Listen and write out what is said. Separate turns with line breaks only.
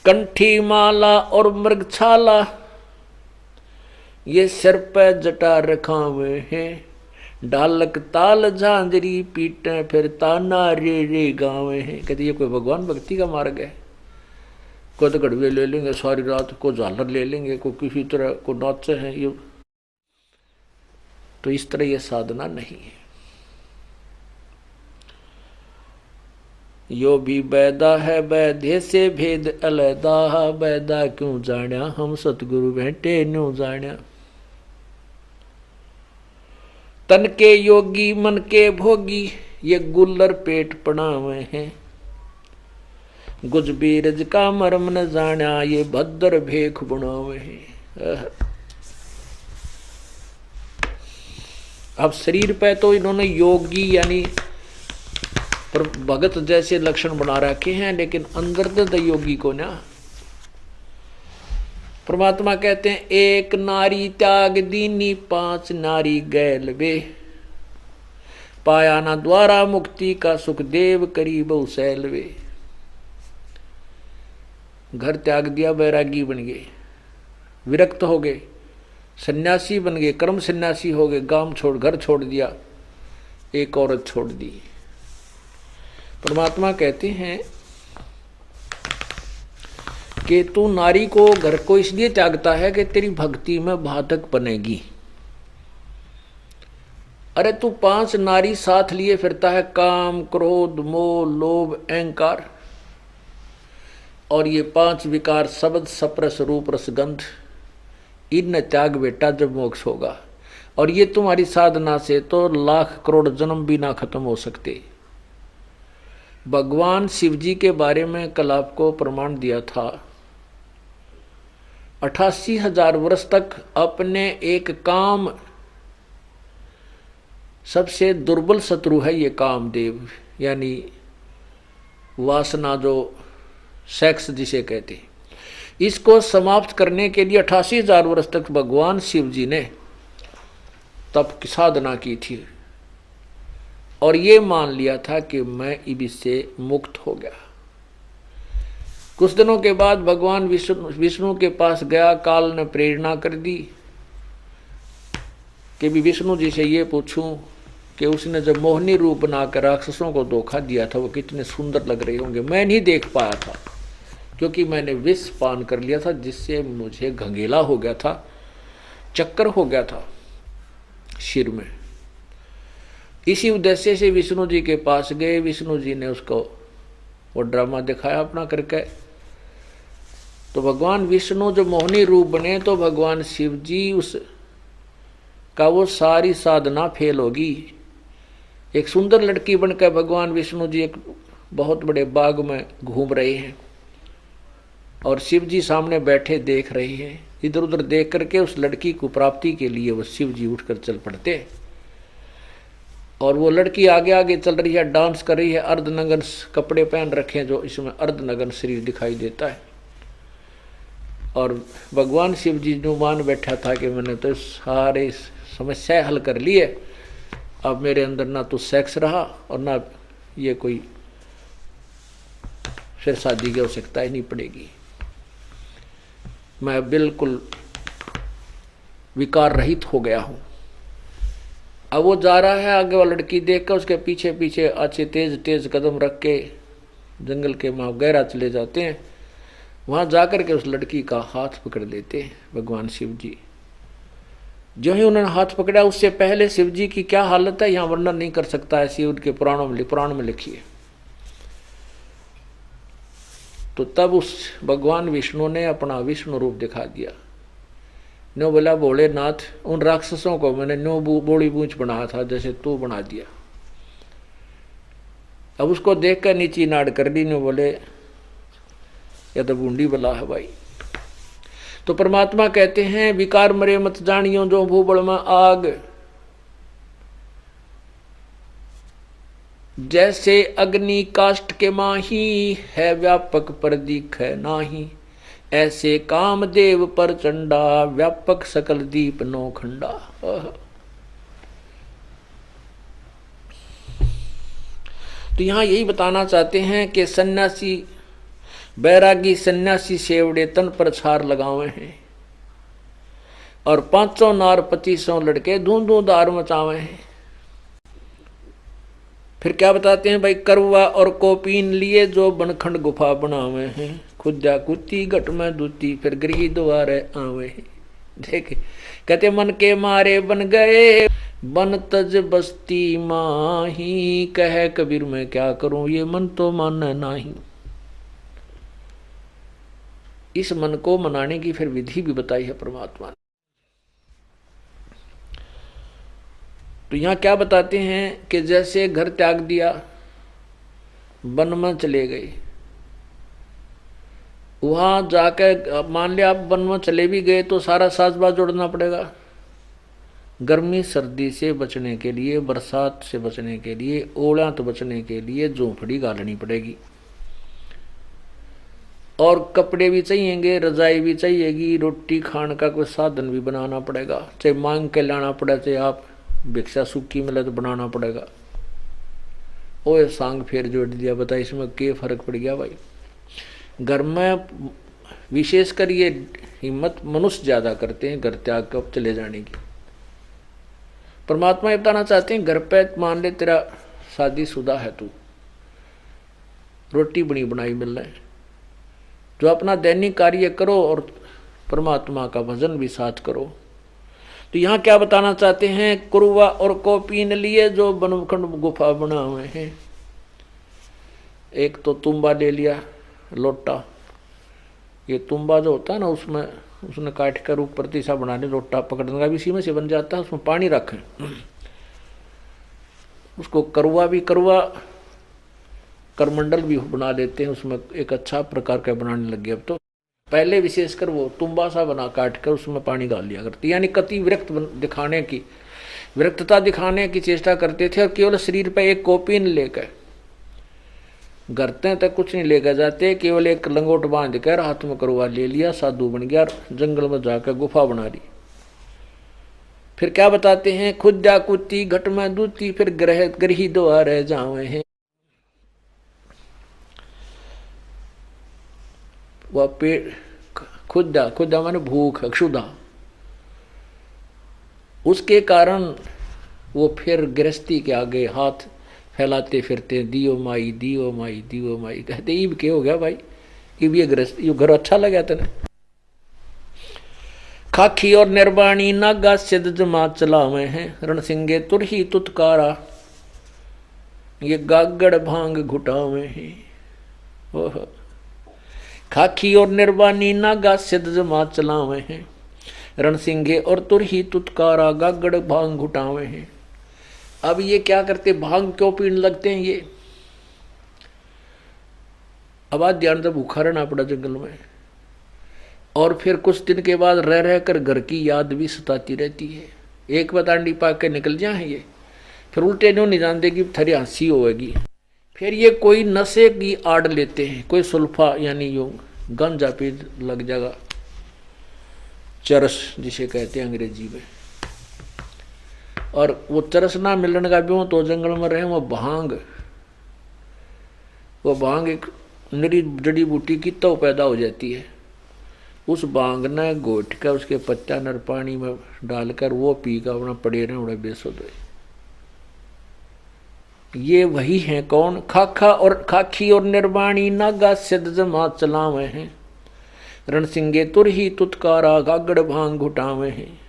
कंठी माला और मृगछाला ये सिर पे जटा रखावे हैं। ढालक ताल झांझरी पीटे फिर ताना रे रे गावे हैं। कहते ये कोई भगवान भक्ति का मार्ग है? कोई तो गड़वे ले लेंगे सारी रात, को झालर ले लेंगे, को किसी तरह को नाचे हैं ये। तो इस तरह ये साधना नहीं है। यो भी बैदा है बैधे से भेद अलैदा। बैदा क्यों जाण्या हम सतगुरु बैठे न्यू जाण्या। तन के योगी मन के भोगी ये गुल्लर पेट पड़ावे हैं। गुज बीरज का मर्म न जाण्या ये भद्र भेख बुनावे हैं। अब शरीर पे तो इन्होंने योगी यानी पर भगत जैसे लक्षण बना रखे हैं, लेकिन अंदर तो योगी को ना। परमात्मा कहते हैं एक नारी त्याग दीनी पांच नारी गैल वे। पाया ना द्वारा मुक्ति का सुख देव करी बहु सैल वे। घर त्याग दिया, बैरागी बन गए, विरक्त हो गए, सन्यासी बन गए, कर्म सन्यासी हो गए, गांव छोड़ घर छोड़ दिया, एक औरत छोड़ दी। परमात्मा कहते हैं कि तू नारी को घर को इसलिए त्यागता है कि तेरी भक्ति में बाधक बनेगी। अरे तू पांच नारी साथ लिए फिरता है, काम क्रोध मोह लोभ अहंकार, और ये पांच विकार शब्द सप्रस रूप रसगंध, इन त्याग बेटा जब मोक्ष होगा। और ये तुम्हारी साधना से तो लाख करोड़ जन्म भी ना खत्म हो सकते। भगवान शिव जी के बारे में कल आपको प्रमाण दिया था। 88,000 वर्ष तक अपने एक काम, सबसे दुर्बल शत्रु है ये कामदेव, यानी वासना जो सेक्स जिसे कहते हैं, इसको समाप्त करने के लिए 88,000 वर्ष तक भगवान शिव जी ने तप की साधना की थी और ये मान लिया था कि मैं इससे मुक्त हो गया। कुछ दिनों के बाद भगवान विष्णु के पास गया, काल ने प्रेरणा कर दी कि भी विष्णु जी से ये पूछूं कि उसने जब मोहिनी रूप बनाकर राक्षसों को धोखा दिया था वो कितने सुंदर लग रहे होंगे। मैं नहीं देख पाया था क्योंकि मैंने विष पान कर लिया था, जिससे मुझे घंघेला हो गया था, चक्कर हो गया था सिर में। इसी उद्देश्य से विष्णु जी के पास गए। विष्णु जी ने उसको वो ड्रामा दिखाया अपना करके। तो भगवान विष्णु जो मोहिनी रूप बने तो भगवान शिव जी उस का वो सारी साधना फेल होगी। एक सुंदर लड़की बनकर भगवान विष्णु जी एक बहुत बड़े बाग में घूम रहे हैं और शिव जी सामने बैठे देख रहे हैं। इधर उधर देख करके उस लड़की को प्राप्ति के लिए वो शिव जी उठकर चल पड़ते और वो लड़की आगे आगे चल रही है, डांस कर रही है, अर्धनग्न कपड़े पहन रखे हैं जो इसमें अर्धनग्न शरीर दिखाई देता है। और भगवान शिव जी जो मान बैठा था कि मैंने तो सारे समस्याएं हल कर ली है, अब मेरे अंदर ना तो सेक्स रहा और ना ये कोई फिर शादी की आवश्यकता ही नहीं पड़ेगी। मैं बिल्कुल विकार रहित हो गया हूं। अब वो जा रहा है, आगे वो लड़की देखकर उसके पीछे पीछे अच्छे तेज तेज कदम रख के जंगल के वहाँ गहरा चले जाते हैं। वहाँ जाकर के उस लड़की का हाथ पकड़ लेते हैं भगवान शिव जी। जो ही उन्होंने हाथ पकड़ा उससे पहले शिव जी की क्या हालत है यहाँ वर्णन नहीं कर सकता है, ऐसी उनके पुराण में लिखी है। तो तब उस भगवान विष्णु ने अपना विष्णु रूप दिखा दिया। नो बोला भोलेनाथ, उन राक्षसों को मैंने नो बोली बूंच बनाया था जैसे तू बना दिया। अब उसको देख कर नीची नाड़ कर दी। नो बोले या तो बूंदी बला है भाई। तो परमात्मा कहते हैं विकार मरे मत जानियो जो भूबड़ में आग। जैसे अग्नि काष्ठ के माही है व्यापक पर दिखे नाही। ऐसे कामदेव पर चंडा व्यापक सकल दीप नो खंडा। तो यहां यही बताना चाहते हैं कि सन्यासी बैरागी सन्यासी सेवड़े तन पर छार लगावे हैं, और 500 नार 2500 लड़के धूंधार मचावे हैं। फिर क्या बताते हैं भाई, करवा और कोपीन लिए जो बनखंड गुफा बनावे हैं, खुदा कुत्ती घट में दूती फिर गृही द्वारे आवे हैं। देखे कहते मन के मारे बन गए बन तज बस्ती माही, कह कबीर मैं क्या करूं ये मन तो माने नाही। इस मन को मनाने की फिर विधि भी बताई है परमात्मा ने। तो यहां क्या बताते हैं कि जैसे घर त्याग दिया, वन में चले गए, वहां जाकर मान लिया आप वन में चले भी गए तो सारा साजबाज जोड़ना पड़ेगा। गर्मी सर्दी से बचने के लिए, बरसात से बचने के लिए, ओलात बचने के लिए झोंपड़ी गालनी पड़ेगी, और कपड़े भी चाहिएंगे, रजाई भी चाहिएगी, रोटी खाने का कोई साधन भी बनाना पड़ेगा, चाहे मांग के लाना पड़े, चाहे आप भिक्षा सूखी मिले तो बनाना पड़ेगा। ओए सांग फेर जोड़ दिया, बता इसमें क्या फर्क पड़ गया भाई। घर में विशेषकर ये हिम्मत मनुष्य ज्यादा करते हैं घर त्याग कर चले जाने की। परमात्मा ये बताना चाहते हैं, घर पे मान ले तेरा शादीशुदा है, तू रोटी बनी बनाई मिल रहा है, जो अपना दैनिक कार्य करो और परमात्मा का भजन भी साथ करो। तो यहाँ क्या बताना चाहते हैं, कुरवा और कोपीन लिए जो बनखंड गुफा बना हुए हैं। एक तो तुम्बा ले लिया, लोटा, ये तुम्बा जो होता है ना उसमें उसने काट कर ऊपर तीसा बनाने, लोटा पकड़ने का भी इसी में से बन जाता है, उसमें पानी रखें, उसको करवा भी करवा करमंडल भी बना देते हैं, उसमें एक अच्छा प्रकार का बनाने लग गया। अब तो पहले विशेषकर वो तुम्बा सा बना काट कर उसमें पानी डाल दिया करती, यानी कति दिखाने की विरक्तता दिखाने की चेष्टा करते थे, और केवल शरीर पर एक कोपीन लेकर घरते तक कुछ नहीं लेकर जाते, केवल एक लंगोट बांध कर हाथ में करवा ले लिया, साधु बन गया, जंगल में जाकर गुफा बना ली। फिर क्या बताते हैं, खुदा कुत्ती घट में दूती फिर गृही द्वारे जावे हैं। वह पेट खुदा, खुदा माने भूख, क्षुधा, उसके कारण वो फिर गृहस्थी के आगे हाथ फैलाते फिरते, दियो माई दियो माई दियो माई कहते। ईब के हो गया भाई, ईब ये गृहस्थी, ये घर अच्छा लगा तेने। खाखी और निर्वाणी नागा सिद्ध जमा चलावे हैं, रणसिंगे तुरही तुतकारा ये गागड़ भांग घुटावे हैं। ओह, खाखी और निर्वाणी नागा सिद्ध जमा चलावे हैं, रणसिंगे और तुरही तुतकारा गागड़ भांग घुटावे हैं। अब ये क्या करते, भांग क्यों पीने लगते हैं ये। अब आज ध्यान से भूखा रहना पड़ा जंगल में, और फिर कुछ दिन के बाद रह रह कर घर की याद भी सताती रहती है। एक बतांडी पा के निकल जाए ये, फिर उल्टे नहीं जानते कि थरी हंसी होगी। फिर ये कोई नशे की आड़ लेते हैं, कोई सुल्फा यानी यूं गांजा पी लग जाएगा, चरस जिसे कहते हैं अंग्रेजी में। और वो चरस ना मिलने का भी तो जंगल में रहे, वो भांग एक निरी जड़ी बूटी की तो पैदा हो जाती है। उस भांग ने घोट कर उसके पत्ता नर पानी में डालकर वो पी कर अपना पड़े रहे उड़े बेसुध। ये वही हैं कौन, खाखी और निर्वाणी नागा सिद्ध जमा चलावे हैं, रणसिंगे तुरही तुतकारा गागड़ भांग घुटावे हैं।